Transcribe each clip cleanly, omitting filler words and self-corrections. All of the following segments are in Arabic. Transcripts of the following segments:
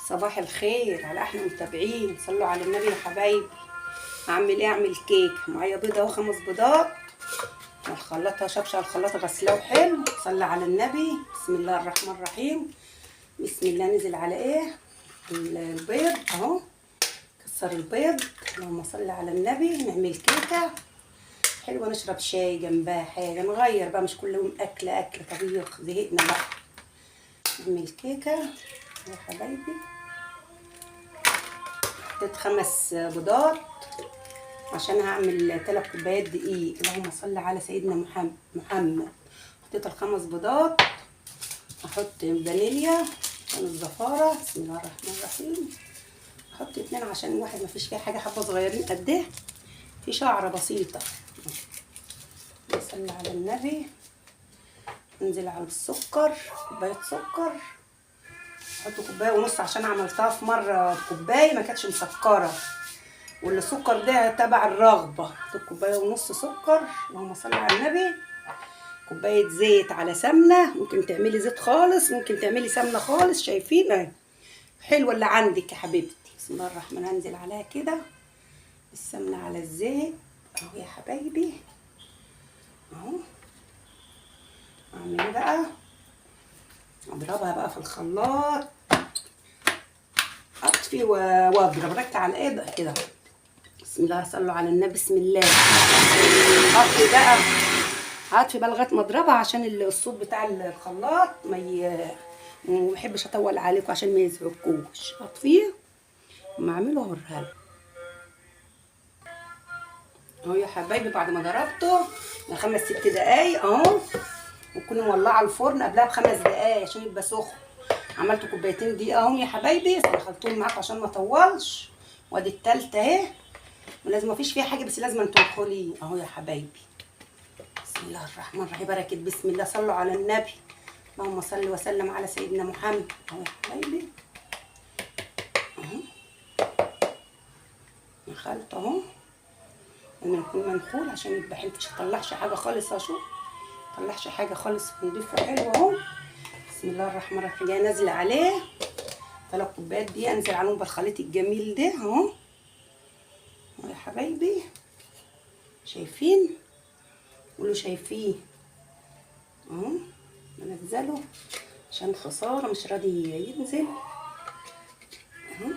صباح الخير على احلى متابعين. صلوا على النبي يا حبايبي. اعمل ايه؟ اعمل كيك. معايا بيضه اهو 5 بيضات. الخلاطه شبشب الخلاطه غسلاه وحلو. صلي على النبي. بسم الله الرحمن الرحيم. بسم الله. نزل على ايه؟ البيض اهو. كسر البيض. اللهم صل على النبي. نعمل كيكه حلوه نشرب شاي جنبها حاجه، نغير بقى، مش كل يوم اكل طبيخ، زهقنا بقى. نعمل كيكه يا حبايبي. حطيت 5 بيضات عشان هعمل 3 كوبايات دقيق. اللهم صل على سيدنا محمد. حطيت ال5 بيضات. احط فانيليا عشان الزفاره. بسم الله الرحمن الرحيم. احط 2 عشان الواحد ما فيش فيها حاجه، حبه صغيرين قد ايه، في شعره بسيطه. صل على النبي. انزل على السكر، كوبايه سكر. احط 1.5 كوبايه عشان عملتها في مره كوبايه ما كانتش مسكره، والسكر ده تبع الرغبه. احط 1.5 كوبايه سكر. اللهم صل على النبي. كوبايه زيت على سمنه، ممكن تعملي زيت خالص، ممكن تعملي سمنه خالص. شايفين اهي حلوه اللي عندك يا حبيبتي. بسم الله الرحمن. هنزل عليها كده السمنه على الزيت اهو يا حبايبي اهو. اعمل ايه بقى؟ اضربها بقى في الخلاط. اطفي واضرب ركع على الايد كده. بسم الله. صلوا على النبي. بسم الله. هطفي بقى لغايه ما اضربها عشان الصوت بتاع الخلاط ما بحبش اطول عليكم عشان ما يزعجكوش. اطفيه وما اعمله اوريها لكم اهو يا حبايبي. بعد ما ضربته 5 6 دقايق اهو، وكنا مولعه الفرن قبلها ب5 دقايق عشان يبقى سخن. عملت 2 كوبايتين دقيق اهم يا حبايبي، دخلتهم معاكم عشان ما اطولش. وادي التالتة اهي، ولازم مفيش فيها حاجه بس لازم تدخليه اهو يا حبايبي. بسم الله الرحمن الرحيم. بركه بسم الله. صلوا على النبي. اللهم صل وسلم على سيدنا محمد اهو يا حبايبي اهو. نخلط اهو لما يكون منخول عشان يبقى حلو، مش هطلعش حاجه خالص. اشوف مطلعش حاجه خالص، نضيفه حلو اهو. بسم الله الرحمن الرحيم. جايه نازله عليه 3 كوبايات دي، انزل عليهم بالخليط الجميل ده اهو يا حبايبي. شايفين؟ قولوا شايفين اهو. بنزله عشان خساره مش راضي ينزل اهو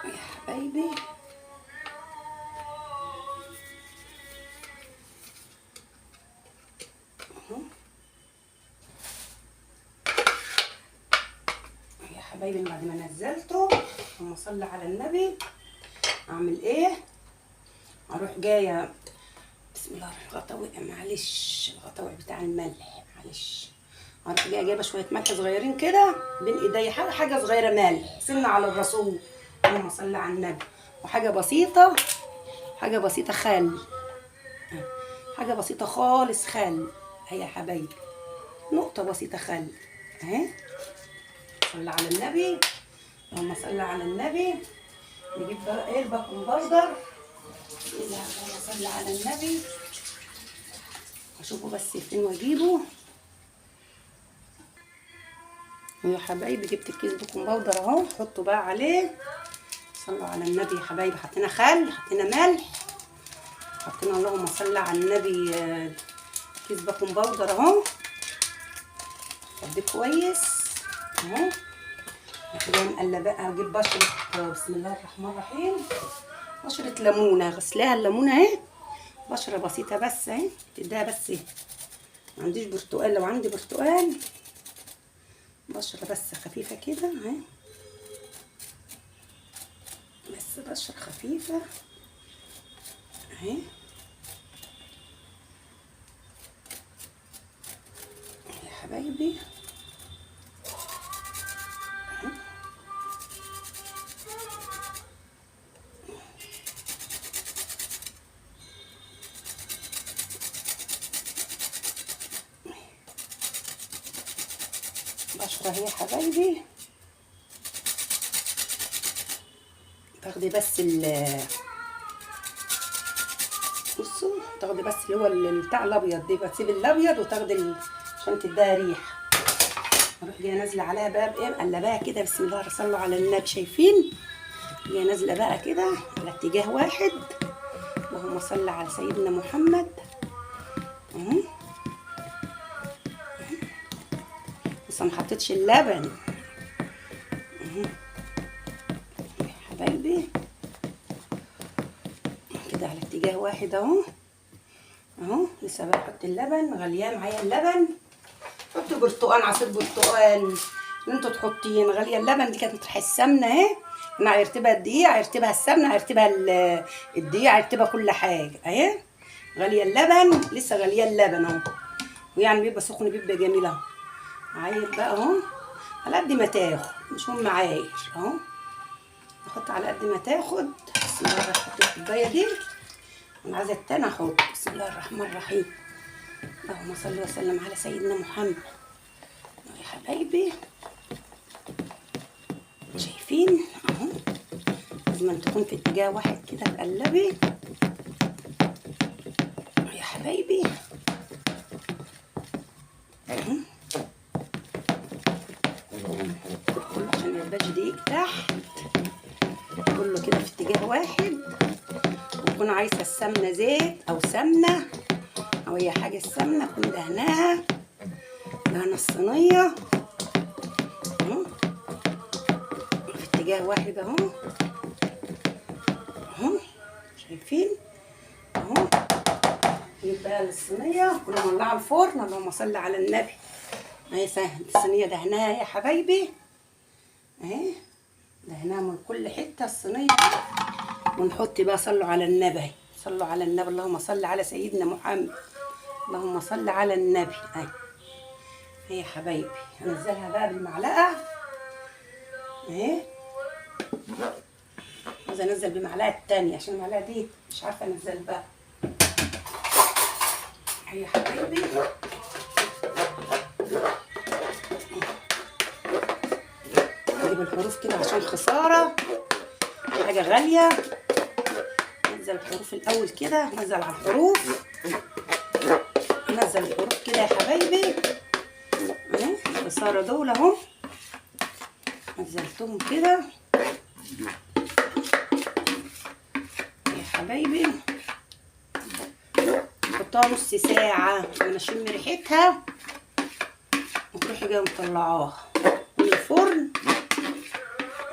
يا حبايبي اهو يا حبايبي. بعد ما نزلته اللهم صل على النبي، اعمل ايه؟ اروح جايه بسم الله الرحمن الرحيم. الغطا وقع معلش، الغطا وقع بتاع الملح معلش. اروح جايه جايبه شويه ملح صغيرين كده بين ايديا، حاجه صغيره ملح سنه على الرسول. اللهم صل على النبي. وحاجه بسيطه، حاجه بسيطه خل، حاجه بسيطه خالص خل اهي يا حبايبي. نقطه بسيطه خل اهي. صل على النبي. اللهم صل على النبي. نجيب بقى ايه الباكنج باودر. اللهم صل على النبي. اشوفه بس فين واجيبه يا حبايبي. جبت الكيس بيكنج باودر اهو. حطوا بقى عليه. صلوا على النبي يا حبايبي. حطينا خل، حطينا ملح، حطينا اللهم صل على النبي كيس بيكنج باودر اهو. خليه كويس اهو. كده مقلبه. اجيب بشره بسم الله الرحمن الرحيم، بشره ليمونه غسلاها الليمونه اهي، بشره بسيطه بس اهي تديها بس ايه. ما عنديش برتقال، لو عندي برتقال بشره بس خفيفه كده اهي، بس بشره خفيفه اهي يا حبايبي اهي. بشرة اهي يا حبايبي. تاخدي بس بصوا، تاخدي بس اللي هو بتاع الابيض دي، بتسيبي الابيض وتاخدي عشان تديها ريحه اروح جايه نازله عليها بقى بايه، مقلباها كده. بسم الله، صلوا على النبي. شايفين؟ جايه نازله بقى كده على اتجاه واحد. اللهم صل على سيدنا محمد. اهو لسه ما حطيتش اللبن. اهو يا حبايبي كده على اتجاه واحد اهو. اهو لسه بقى احط اللبن. غليان معايا اللبن. حطوا برتقال، عصير برتقال اللي انتوا تحطين. غاليه اللبن دي كانت مطرح السمنه اهي. انا عيرتبها الدقيق، عيرتبها السمنه، عيرتبها الدقيق، عيرتبها كل حاجه اهي. غاليه اللبن، لسه غاليه اللبن اهو. ويعني بيبقى سخن بيبقى جميل اهو. عاير بقى اهو على قد ما تاخد، مش هم عاير اهو. احط على قد ما تاخد. بسم الله الرحمن الرحيم. الكوبايه دي انا عايزه التاني احط. بسم الله الرحمن الرحيم. اللهم صل وسلم على سيدنا محمد. يا حبايبي شايفين اهو. لازم تكون في اتجاه واحد كده تقلبي يا حبايبي اهو. كله عشان ميبقاش دقيق تحت. كله كده في اتجاه واحد. وتكون عايزه السمنه زيت او سمنه او اي حاجه. السمنه اكون دهناها دهنه الصينيه اهو في اتجاه واحد اهو. اهو شايفين اهو. نجيب بقى الصينيه كنا مولعه الفرن. اللهم صل على النبي. اهي سهل الصينيه دهناها يا حبايبي اهي. دهناها من كل حته الصينيه. ونحط بقى صلوا على النبي. صلوا على النبي. اللهم صل على سيدنا محمد. اللهم صل على النبي اهي. اهي يا حبايبي هنزلها بقى بالمعلقه اهي. عايزه انزل بالمعلقه التانيه عشان المعلقه دي مش عارفه انزل بقى. اهي يا حبايبي نجيب الحروف كده عشان خساره حاجه غاليه. ننزل الحروف الاول كده. ننزل على الحروف. ننزل الحروف كده يا حبايبي اهي. الخساره دول اهو نزلتهم كده يا حبايبي. نحطها نص ساعه عشان اشم ريحتها. وتروحي جايه مطلعاها من الفرن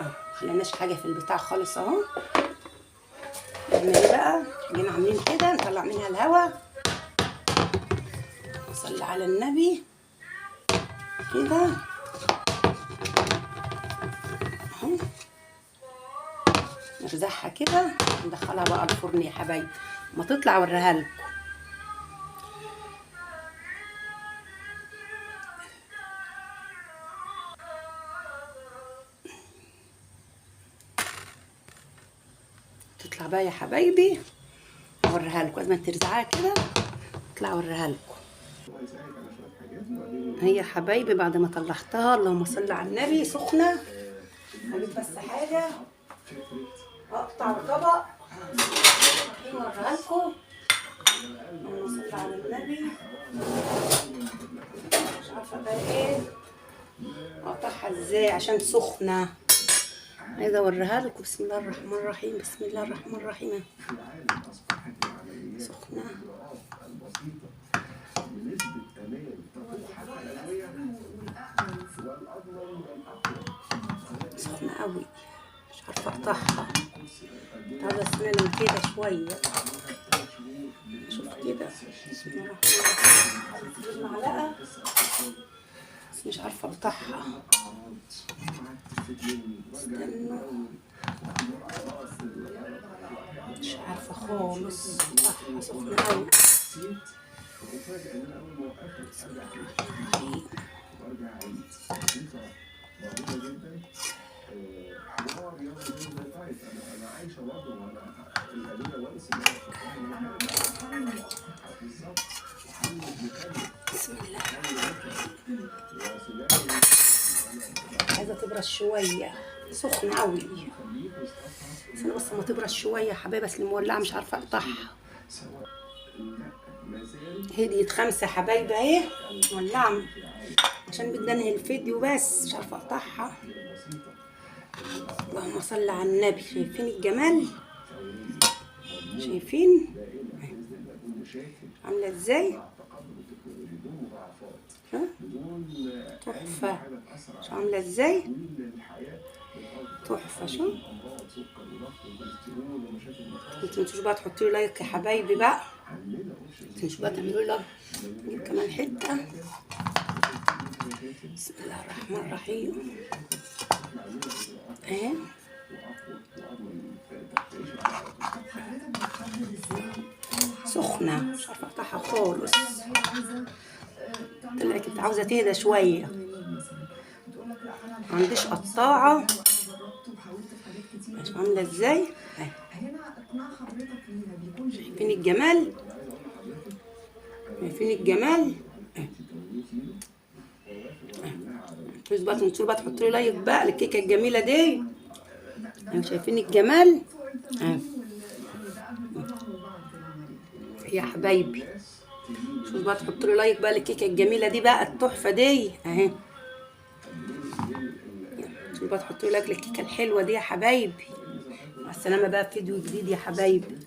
اهو. مخليناش حاجه في البتاع خالص اهو. نعمل ايه بقى؟ جينا عاملين كده نطلع منها الهوا. نصلي على النبي كده اهو. نرزعها كده ندخلها بقى الفرن يا حبايبي. ما تطلع اوريها لكم. تطلع بقى يا حبايبي اوريها لكم. لازم ترزعها كده اطلع اوريها لكم. هي يا حبايبي بعد ما طلعتها اللهم صل على النبي سخنه. هجيب بس حاجه اقطع طبق اوريها لكم. اللهم صل على النبي. مش عارفه بقى ايه اقطعها ازاي عشان سخنه. عايزه اوريها لكم. بسم الله الرحمن الرحيم. بسم الله الرحمن الرحيم. سخنه سخنه قوي. مش عارفه اقطعها. هذا سنان كده شويه. شوف كده. بسم الله الرحمن الرحيم. معلقه بس مش عارفه اقطعها. استنوا مش عارفه خالص اقطعها. سخنه قوي. بسم الله الرحمن الرحيم. بسم الله عايزه تبرد شويه. سخنه قوي. بس ما تبرد شويه يا حبايبي. بس المولعه مش عارفه اقطعها. هديت 5 حبايبي اهي مولعه عشان بدي انهي الفيديو بس مش عارفه اقطعها. اللهم صل على النبي. شايفين الجمال؟ شايفين عامله ازاي؟ ها تحفه. شو عامله ازاي؟ تحفه. شو متنسوش بقى تحطوا لي لايك يا حبايبي بقى. متنسوش بقى تعملوا لي لايك. نجيب كمان حته. بسم الله الرحمن الرحيم. اهي سخنه مش عارفه افتحها خالص. طلعت كنت عاوزه تهدى شويه. معنديش قطاعه. مش عامله ازاي؟ اهي شايفين الجمال؟ شايفين الجمال؟ بس بقى تنسوا بقى تحطوا لي لايك بقى للكيكه الجميله دي. شايفين الجمال؟ يا حبايبي شوفوا بقى تحطوا لي لايك بقى للكيكه الجميله دي بقى التحفه دي اهي. شوفوا بقى تحطوا لي لايك للكيكه الحلوه دي يا حبايبي. مع السلامه بقى في فيديو جديد يا حبايبي.